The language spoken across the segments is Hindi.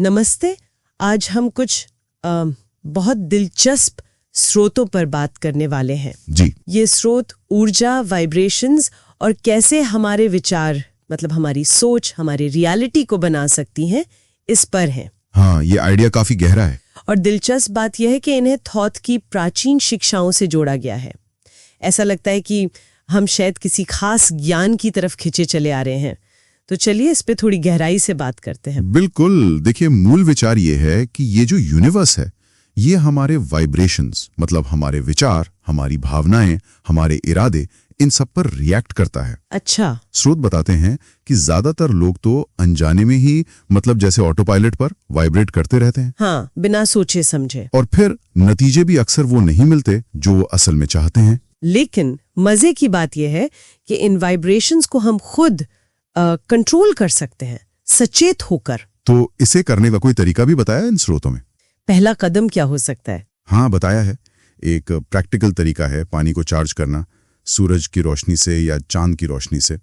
नमस्ते। आज हम कुछ बहुत दिलचस्प स्रोतों पर बात करने वाले हैं। जी। ये स्रोत ऊर्जा, वाइब्रेशंस और कैसे हमारे विचार मतलब हमारी सोच हमारी रियलिटी को बना सकती हैं, इस पर हैं। हाँ, ये आइडिया काफी गहरा है। और दिलचस्प बात यह है कि इन्हें थॉट की प्राचीन शिक्षाओं से जोड़ा गया है। ऐसा लगता है कि हम शायद किसी खास ज्ञान की तरफ खिंचे चले आ रहे हैं। तो चलिए इस पे थोड़ी गहराई से बात करते हैं। बिल्कुल। देखिए, मूल विचार ये है कि ये जो यूनिवर्स है, ये हमारे वाइब्रेशंस मतलब हमारे विचार, हमारी भावनाएं, हमारे इरादे, इन सब पर रिएक्ट करता है। अच्छा। स्रोत बताते हैं कि ज्यादातर लोग तो अनजाने में ही मतलब जैसे ऑटो पायलट पर वाइब्रेट करते रहते हैं। हाँ, बिना सोचे समझे। और फिर नतीजे भी अक्सर वो नहीं मिलते जो वो असल में चाहते हैं। लेकिन मजे की बात यह है कि इन वाइब्रेशंस को हम खुद कंट्रोल कर सकते हैं, सचेत होकर। तो इसे करने का कोई तरीका भी बताया इन स्रोतों में? पहला कदम क्या हो सकता है? हाँ, बताया है। एक प्रैक्टिकल तरीका है पानी को चार्ज करना, सूरज की रोशनी से या चांद की रोशनी से।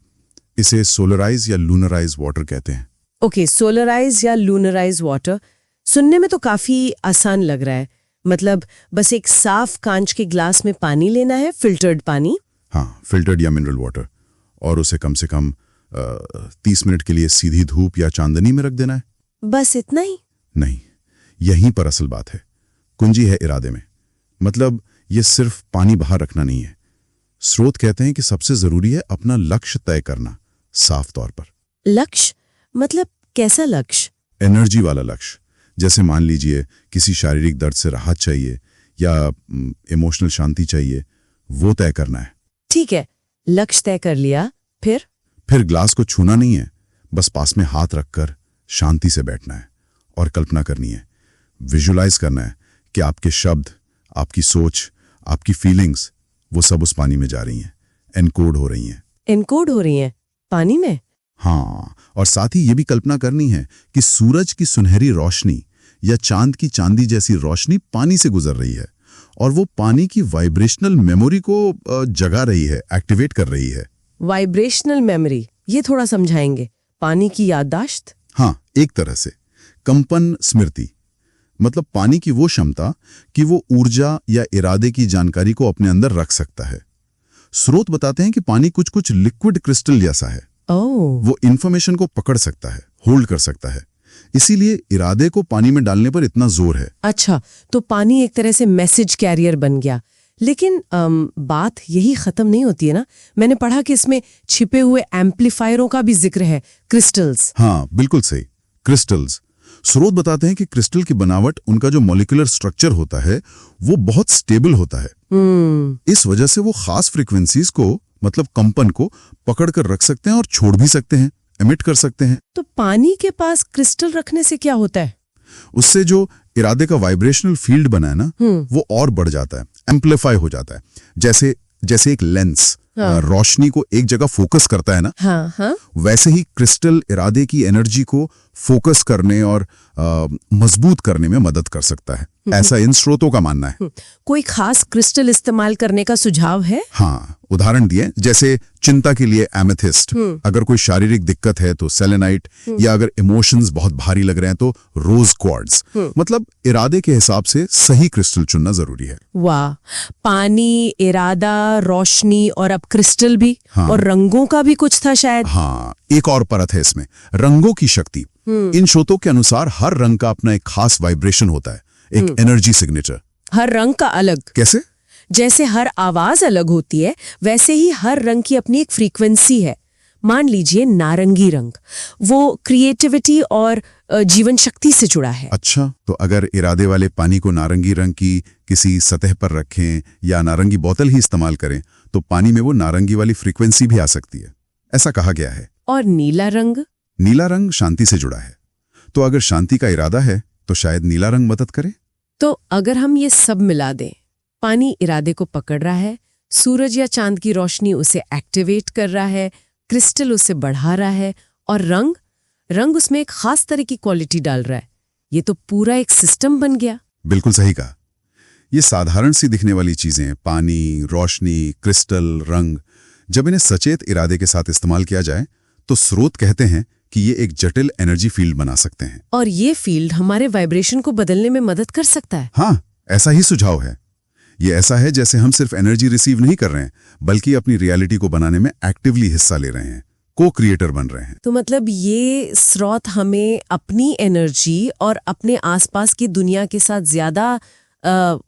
इसे सोलराइज या लूनराइज वाटर कहते हैं। ओके, सोलराइज या लूनराइज वाटर सुनने में तो काफी आसान लग रहा है। मतलब बस एक साफ कांच के ग्लास में पानी लेना है, फिल्टर्ड पानी। हाँ, फिल्टर्ड या मिनरल वाटर, और उसे कम से कम 30 मिनट के लिए सीधी धूप या चांदनी में रख देना है। बस इतना ही? नहीं, यहीं पर असल बात है। कुंजी है इरादे में। मतलब ये सिर्फ पानी बाहर रखना नहीं है। स्रोत कहते हैं कि सबसे जरूरी है अपना लक्ष्य तय करना, साफ तौर पर। लक्ष्य मतलब कैसा लक्ष्य? एनर्जी वाला लक्ष्य। जैसे मान लीजिए किसी शारीरिक दर्द से राहत चाहिए या इमोशनल शांति चाहिए, वो तय करना है। ठीक है, लक्ष्य तय कर लिया, फिर ग्लास को छूना नहीं है, बस पास में हाथ रखकर शांति से बैठना है और कल्पना करनी है, विजुलाइज करना है कि आपके शब्द, आपकी सोच, आपकी फीलिंग्स, वो सब उस पानी में जा रही हैं, एनकोड हो रही हैं। एनकोड हो रही हैं पानी में? हाँ, और साथ ही ये भी कल्पना करनी है कि सूरज की सुनहरी रोशनी या चांद की चांदी जैसी रोशनी पानी से गुजर रही है और वो पानी की वाइब्रेशनल मेमोरी को जगा रही है, एक्टिवेट कर रही है। वाइब्रेशनल मेमोरी, ये थोड़ा समझाएंगे? पानी की याददाश्त? हाँ, एक तरह से कंपन स्मृति। मतलब पानी की वो क्षमता कि वो ऊर्जा या इरादे की जानकारी को अपने अंदर रख सकता है। स्रोत बताते हैं कि पानी कुछ कुछ लिक्विड क्रिस्टल जैसा है। वो इंफॉर्मेशन को पकड़ सकता है, होल्ड कर सकता है। इसीलिए इरादे को पानी में डालने पर इतना जोर है। अच्छा, तो पानी एक तरह से मैसेज कैरियर बन गया। लेकिन बात यही खत्म नहीं होती है ना? मैंने पढ़ा कि इसमें छिपे हुए एम्पलीफायरों का भी जिक्र है, क्रिस्टल्स। हाँ, बिल्कुल सही, क्रिस्टल्स। स्रोत बताते हैं कि क्रिस्टल की बनावट, उनका जो मॉलिक्यूलर स्ट्रक्चर होता है, वो बहुत स्टेबल होता है। इस वजह से वो खास फ्रीक्वेंसीज को मतलब कंपन को पकड़ कर रख सकते हैं और छोड़ भी सकते हैं, एमिट कर सकते हैं। तो पानी के पास क्रिस्टल रखने से क्या होता है? उससे जो इरादे का वाइब्रेशनल फील्ड बना है ना, वो और बढ़ जाता है, एम्पलीफाई हो जाता है। जैसे एक लेंस रोशनी को एक जगह फोकस करता है ना, हाँ। वैसे ही क्रिस्टल इरादे की एनर्जी को फोकस करने और मजबूत करने में मदद कर सकता है। ऐसा इन स्रोतों का मानना है। कोई खास क्रिस्टल इस्तेमाल करने का सुझाव है? हाँ, उदाहरण दिए, जैसे चिंता के लिए एमेथिस्ट, अगर कोई शारीरिक दिक्कत है तो सेलेनाइट, या अगर इमोशंस बहुत भारी लग रहे हैं तो रोज क्वार्ट्ज। मतलब इरादे के हिसाब से सही क्रिस्टल चुनना जरूरी है। वाह, पानी, इरादा, रोशनी और अब क्रिस्टल भी। हाँ। और रंगों का भी कुछ था शायद। हाँ, एक और परत है इसमें, रंगों की शक्ति। इन स्रोतों के अनुसार हर रंग का अपना एक खास वाइब्रेशन होता है, एक एनर्जी सिग्नेचर। हर रंग का अलग? कैसे? जैसे हर आवाज अलग होती है, वैसे ही हर रंग की अपनी एक फ्रीक्वेंसी है। मान लीजिए नारंगी रंग, वो क्रिएटिविटी और जीवन शक्ति से जुड़ा है। अच्छा, तो अगर इरादे वाले पानी को नारंगी रंग की किसी सतह पर रखें या नारंगी बोतल ही इस्तेमाल करें, तो पानी में वो नारंगी वाली फ्रीक्वेंसी भी आ सकती है, ऐसा कहा गया है। और नीला रंग? नीला रंग शांति से जुड़ा है, तो अगर शांति का इरादा है तो शायद नीला रंग मदद करे। तो अगर हम ये सब मिला दें, पानी इरादे को पकड़ रहा है, सूरज या चांद की रोशनी उसे एक्टिवेट कर रहा है, क्रिस्टल उसे बढ़ा रहा है, और रंग उसमें एक खास तरह की क्वालिटी डाल रहा है, ये तो पूरा एक सिस्टम बन गया। बिल्कुल सही कहा। ये साधारण सी दिखने वाली चीजें, पानी, रोशनी, क्रिस्टल, रंग, जब इन्हें सचेत इरादे के साथ इस्तेमाल किया जाए तो स्रोत कहते हैं कि ये एक जटिल एनर्जी फील्ड बना सकते हैं। और ये फील्ड हमारे वाइब्रेशन को बदलने में मदद कर सकता है। हाँ, ऐसा ही सुझाव है। ये ऐसा है जैसे हम सिर्फ एनर्जी रिसीव नहीं कर रहे हैं, बल्कि अपनी रियलिटी को बनाने में एक्टिवली हिस्सा ले रहे हैं, को क्रिएटर बन रहे हैं। तो मतलब ये स्रोत हमें अपनी एनर्जी और अपने आसपास की दुनिया के साथ ज्यादा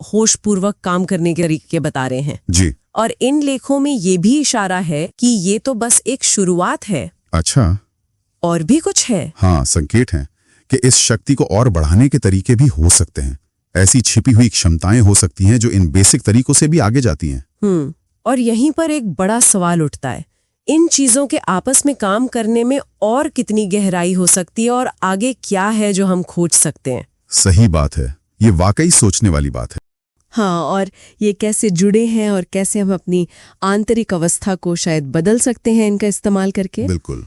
होशपूर्वक काम करने के तरीके बता रहे हैं। जी। और इन लेखों में ये भी इशारा है कि ये तो बस एक शुरुआत है। अच्छा। और भी कुछ है। हाँ, संकेत हैं कि इस शक्ति को और बढ़ाने के तरीके भी हो सकते हैं। ऐसी छिपी हुई क्षमताएं हो सकती हैं जो इन बेसिक तरीकों से भी आगे जाती हैं। और यहीं पर एक बड़ा सवाल उठता है, इन चीजों के आपस में काम करने में और कितनी गहराई हो सकती है और आगे क्या है जो हम खोज सकते हैं। सही बात है, ये वाकई सोचने वाली बात है। हाँ, और ये कैसे जुड़े हैं और कैसे हम अपनी आंतरिक अवस्था को शायद बदल सकते हैं इनका इस्तेमाल करके। बिल्कुल।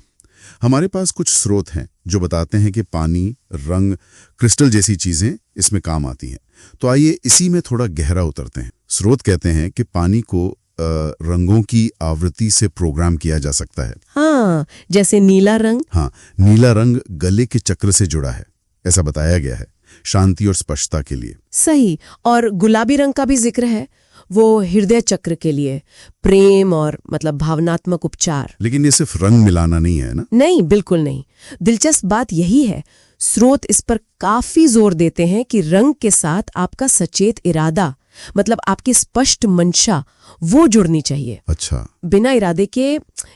हमारे पास कुछ स्रोत हैं जो बताते हैं कि पानी, रंग, क्रिस्टल जैसी चीजें इसमें काम आती हैं। तो आइए इसी में थोड़ा गहरा उतरते हैं। स्रोत कहते हैं कि पानी को रंगों की आवृत्ति से प्रोग्राम किया जा सकता है। हाँ, जैसे नीला रंग। हाँ, नीला रंग गले के चक्र से जुड़ा है, ऐसा बताया गया है, शांति और स्पष्टता के लिए। सही। और गुलाबी रंग का भी जिक्र है, वो हृदय चक्र के लिए, प्रेम और मतलब भावनात्मक उपचार। लेकिन ये सिर्फ रंग मिलाना नहीं है ना? नहीं, बिल्कुल नहीं। दिलचस्प बात यही है, स्रोत इस पर काफी जोर देते हैं कि रंग के साथ आपका सचेत इरादा, मतलब आपकी स्पष्ट मंशा, वो जुड़नी चाहिए। अच्छा। बिना इरादे के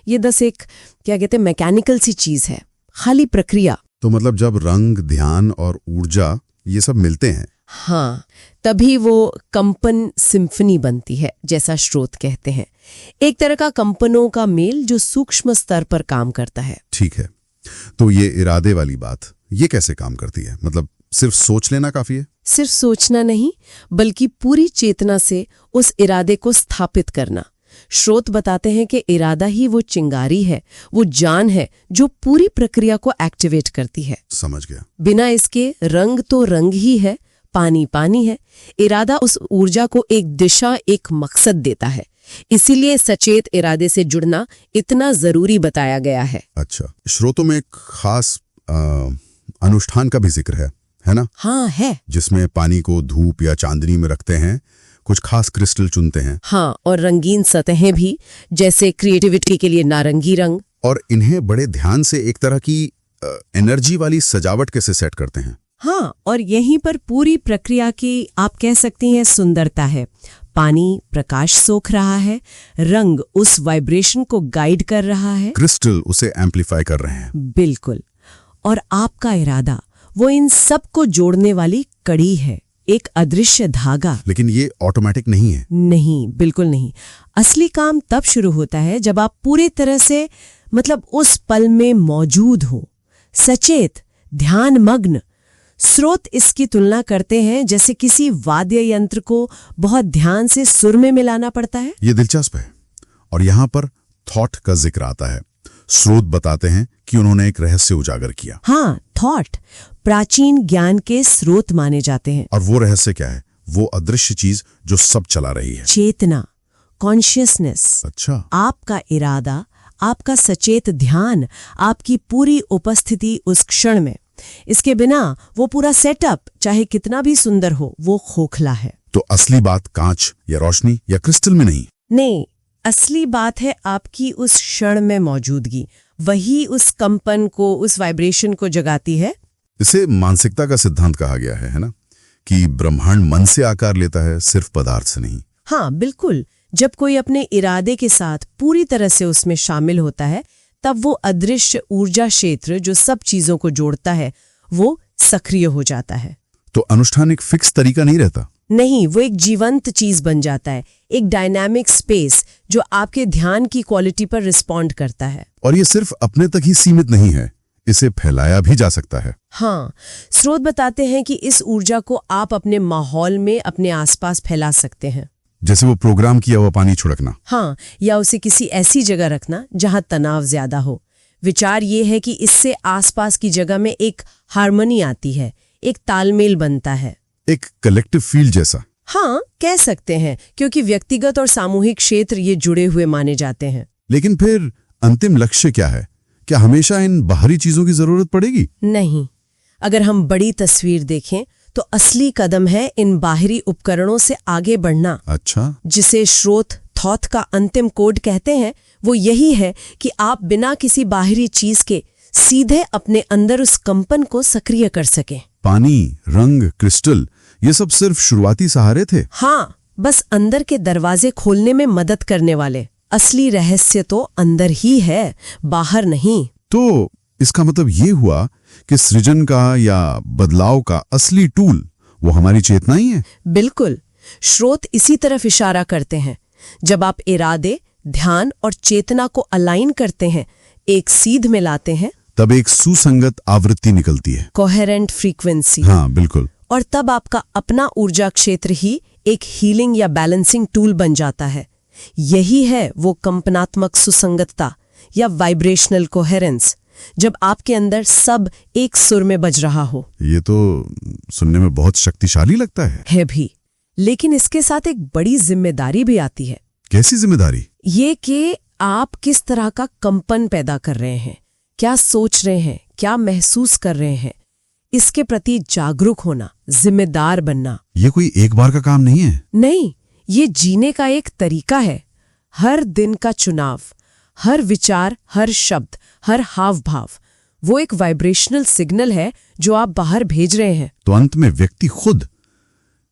ये बस एक क्या कहते हैं मैकेनिकल सी चीज है, खाली प्रक्रिया। तो मतलब जब रंग, ध्यान और ऊर्जा ये सब मिलते हैं, हाँ, तभी वो कंपन सिम्फनी बनती है, जैसा स्रोत कहते हैं। एक तरह का कंपनों का मेल जो सूक्ष्म स्तर पर काम करता है। ठीक है। तो ये इरादे वाली बात, ये कैसे काम करती है? मतलब सिर्फ सोच लेना काफी है? सिर्फ सोचना नहीं, बल्कि पूरी चेतना से उस इरादे को स्थापित करना। स्रोत बताते हैं कि इरादा ही वो चिंगारी है, वो जान है जो पूरी प्रक्रिया को एक्टिवेट करती है। समझ गया। बिना इसके रंग तो रंग ही है, पानी पानी है। इरादा उस ऊर्जा को एक दिशा, एक मकसद देता है। इसीलिए सचेत इरादे से जुड़ना इतना जरूरी बताया गया है। अच्छा, स्रोतों में एक खास अनुष्ठान का भी जिक्र है ना? हाँ, है। जिसमें पानी को धूप या चांदनी में रखते हैं, कुछ खास क्रिस्टल चुनते हैं। हाँ, और रंगीन सतहें भी, जैसे क्रिएटिविटी के लिए नारंगी रंग। और इन्हें बड़े ध्यान से एक तरह की एनर्जी वाली सजावट कैसे सेट करते हैं। हाँ, और यहीं पर पूरी प्रक्रिया की आप कह सकती हैं सुंदरता है। पानी प्रकाश सोख रहा है, रंग उस वाइब्रेशन को गाइड कर रहा है, क्रिस्टल उसे एम्पलीफाई कर रहे हैं। बिल्कुल। और आपका इरादा वो इन सब को जोड़ने वाली कड़ी है, एक अदृश्य धागा। लेकिन ये ऑटोमेटिक नहीं है। नहीं, बिल्कुल नहीं। असली काम तब शुरू होता है जब आप पूरी तरह से मतलब उस पल में मौजूद हो, सचेत, ध्यान मग्न। स्रोत इसकी तुलना करते हैं जैसे किसी वाद्य यंत्र को बहुत ध्यान से सुर में मिलाना पड़ता है। ये दिलचस्प है। और यहाँ पर थॉट का जिक्र आता है। स्रोत बताते हैं कि उन्होंने एक रहस्य उजागर किया। हाँ, थॉट प्राचीन ज्ञान के स्रोत माने जाते हैं। और वो रहस्य क्या है? वो अदृश्य चीज जो सब चला रही है। चेतना, कॉन्शियसनेस। अच्छा। आपका इरादा, आपका सचेत ध्यान, आपकी पूरी उपस्थिति उस क्षण में। इसके बिना वो पूरा सेटअप चाहे कितना भी सुंदर हो, वो खोखला है। तो असली बात कांच या रोशनी या क्रिस्टल में नहीं, असली बात है आपकी उस क्षण में मौजूदगी। वही उस कंपन को, उस वाइब्रेशन को जगाती है। इसे मानसिकता का सिद्धांत कहा गया है ना? कि ब्रह्मांड मन से आकार लेता है, सिर्फ पदार्थ से नहीं। हाँ, बिल्कुल। जब कोई अपने इरादे के साथ पूरी तरह से उसमें शामिल होता है, तब वो अदृश्य ऊर्जा क्षेत्र जो सब चीजों को जोड़ता है, वो सक्रिय हो जाता है। तो अनुष्ठान एक फिक्स तरीका नहीं रहता? नहीं, वो एक जीवंत चीज बन जाता है, एक डायनामिक स्पेस जो आपके ध्यान की क्वालिटी पर रिस्पॉन्ड करता है। और ये सिर्फ अपने तक ही सीमित नहीं है, इसे फैलाया भी जा सकता है। हाँ, स्रोत बताते हैं कि इस ऊर्जा को आप अपने माहौल में, अपने आसपास फैला सकते हैं। जैसे वो प्रोग्राम किया हुआ पानी छिड़कना। हाँ, या उसे किसी ऐसी जगह रखना जहां तनाव ज्यादा हो। विचार ये है कि इससे आसपास की जगह में एक हार्मनी आती है, एक तालमेल बनता है, एक कलेक्टिव फील्ड जैसा। हाँ, कह सकते हैं, क्योंकि व्यक्तिगत और सामूहिक क्षेत्र ये जुड़े हुए माने जाते हैं। लेकिन फिर अंतिम लक्ष्य क्या है? क्या हमेशा इन बाहरी चीजों की जरूरत पड़ेगी? नहीं, अगर हम बड़ी तस्वीर देखें तो असली कदम है इन बाहरी उपकरणों से आगे बढ़ना। अच्छा, जिसे स्रोत थॉट का अंतिम कोड कहते हैं, वो यही है कि आप बिना किसी बाहरी चीज के सीधे अपने अंदर उस कंपन को सक्रिय कर सकें। पानी, रंग, क्रिस्टल, ये सब सिर्फ शुरुआती सहारे थे। हाँ, बस अंदर के दरवाजे खोलने में मदद करने वाले। असली रहस्य तो अंदर ही है, बाहर नहीं। तो इसका मतलब ये हुआ कि सृजन का या बदलाव का असली टूल वो हमारी चेतना ही है। बिल्कुल, स्रोत इसी तरफ इशारा करते हैं। जब आप इरादे, ध्यान और चेतना को अलाइन करते हैं, एक सीध में लाते हैं, तब एक सुसंगत आवृत्ति निकलती है, कोहेरेंट फ्रीक्वेंसी। हाँ बिल्कुल। और तब आपका अपना ऊर्जा क्षेत्र ही एक हीलिंग या बैलेंसिंग टूल बन जाता है। यही है वो कंपनात्मक सुसंगतता या वाइब्रेशनल कोहेरेंस, जब आपके अंदर सब एक सुर में बज रहा हो। ये तो सुनने में बहुत शक्तिशाली लगता है भी, लेकिन इसके साथ एक बड़ी जिम्मेदारी भी आती है। कैसी जिम्मेदारी? ये कि आप किस तरह का कंपन पैदा कर रहे हैं, क्या सोच रहे हैं, क्या महसूस कर रहे हैं, इसके प्रति जागरूक होना, जिम्मेदार बनना। ये कोई एक बार का काम नहीं है। नहीं, ये जीने का एक तरीका है। हर दिन का चुनाव, हर विचार, हर शब्द, हर हाव भाव, वो एक वाइब्रेशनल सिग्नल है जो आप बाहर भेज रहे हैं। तो अंत में व्यक्ति खुद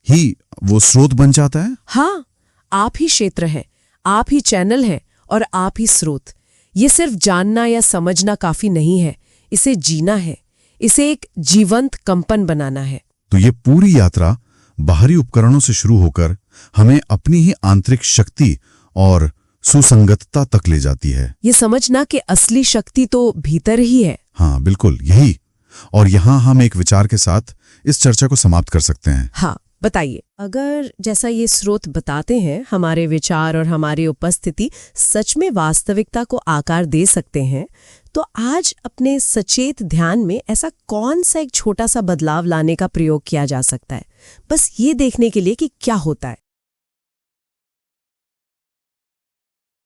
ही वो स्रोत बन जाता है। हाँ, आप ही क्षेत्र हैं, आप ही चैनल हैं और आप ही स्रोत। ये सिर्फ जानना या समझना काफी नहीं है, इसे जीना है, इसे एक जीवंत कंपन बनाना है। तो ये पूरी यात्रा बाहरी उपकरणों से शुरू होकर हमें अपनी ही आंतरिक शक्ति और सुसंगतता तक ले जाती है। ये समझना कि असली शक्ति तो भीतर ही है। हाँ बिल्कुल, यही। और यहाँ हम एक विचार के साथ इस चर्चा को समाप्त कर सकते हैं। हाँ, बताइए, अगर जैसा ये स्रोत बताते हैं, हमारे विचार और हमारी उपस्थिति सच में वास्तविकता को आकार दे सकते हैं, तो आज अपने सचेत ध्यान में ऐसा कौन सा एक छोटा सा बदलाव लाने का प्रयोग किया जा सकता है, बस ये देखने के लिए कि क्या होता है।